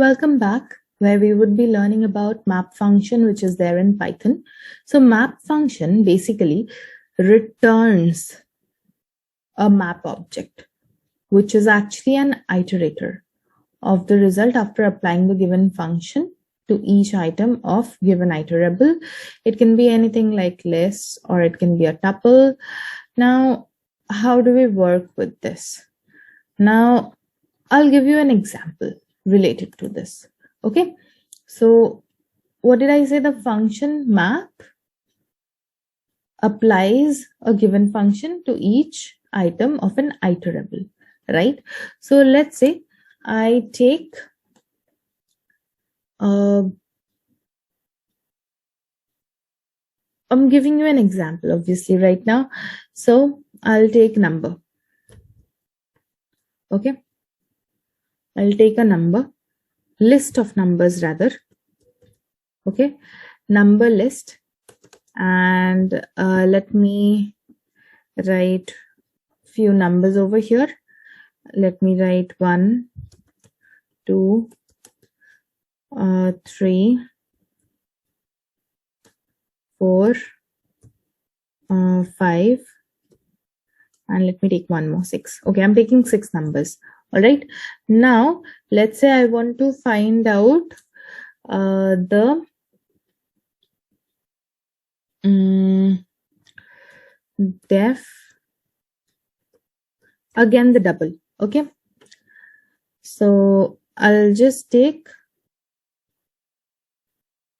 welcome back, where we would be learning about map function, which is there in Python. So map function basically returns a map object, which is actually an iterator of the result after applying the given function to each item of given iterable. It can be anything like list, or it can be a tuple. Now, how do we work with this? Now, I'll give you an example related to this. Okay, so what did I say? The function map applies a given function to each item of an iterable, right? So let's say I take I'm giving you an example obviously right now. So I'll take number. Okay, I'll take a number, list of numbers rather. Okay, number list, and let me write few numbers over here. Let me write 1, 2, 3, 4, 5, and let me take one more, 6. Okay, I'm taking 6 numbers. All right, now let's say I want to find out the def, again the double. Okay, so I'll just take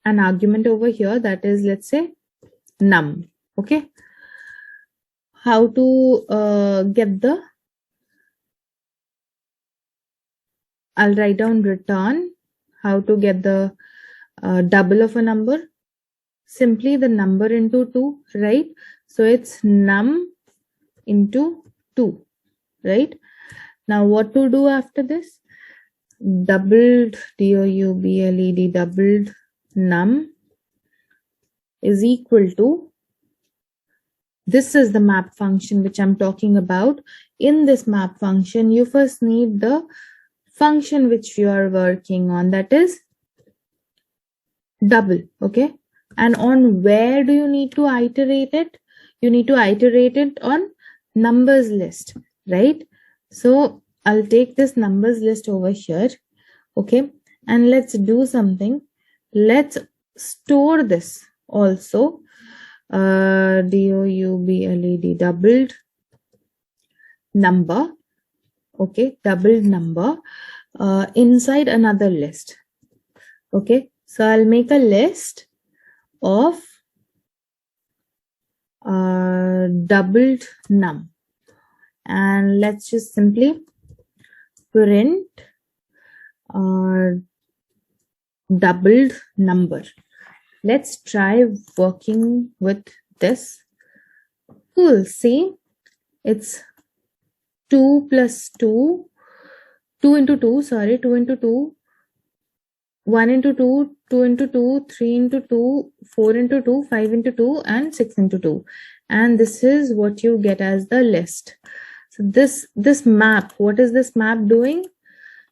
an argument over here, that is, let's say num. Okay, how to get the, I'll write down return, how to get the double of a number. Simply the number into 2, right? So it's num into 2, right? Now what to do after this? Doubled, doubled, doubled num is equal to, this is the map function which I'm talking about. In this map function, you first need the function which you are working on, that is double. Okay, and on where do you need to iterate it? You need to iterate it on numbers list, right? So I'll take this numbers list over here. Okay, and let's do something. Let's store this also, doubled, doubled number. Okay, doubled number inside another list. Okay, so I'll make a list of doubled num, and let's just simply print doubled number. Let's try working with this. Cool, see, it's 2 plus 2, 2 into 2, sorry, 2 into 2, 1 into 2, 2 into 2, 3 into 2, 4 into 2, 5 into 2, and 6 into 2. And this is what you get as the list. So this map, what is this map doing?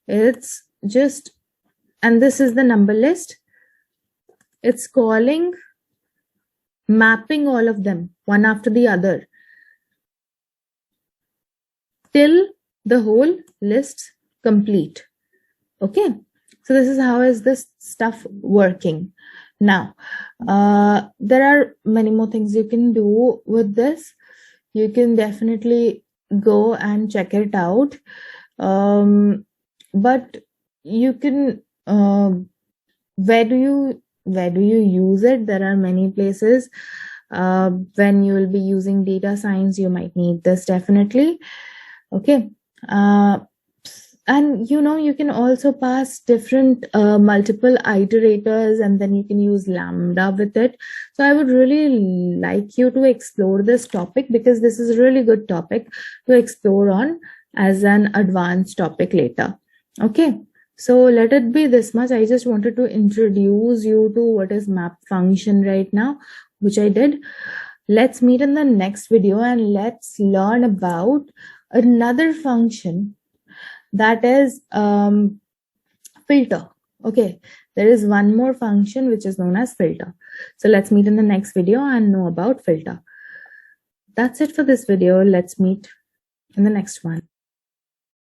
It's just, and this is the number list. It's calling, mapping all of them one after the other till the whole list complete. Okay, so this is how is this stuff working. Now there are many more things you can do with this. You can definitely go and check it out, but you can where do you use it? There are many places. When you will be using data science, you might need this definitely. Okay, and you can also pass different multiple iterators, and then you can use lambda with it. So I would really like you to explore this topic, because this is a really good topic to explore on as an advanced topic later. Okay, so let it be this much. I just wanted to introduce you to what is map function right now, which I did. Let's meet in the next video and let's learn about another function, that is filter. Okay, there is one more function which is known as filter. So let's meet in the next video and know about filter. That's it for this video. Let's meet in the next one.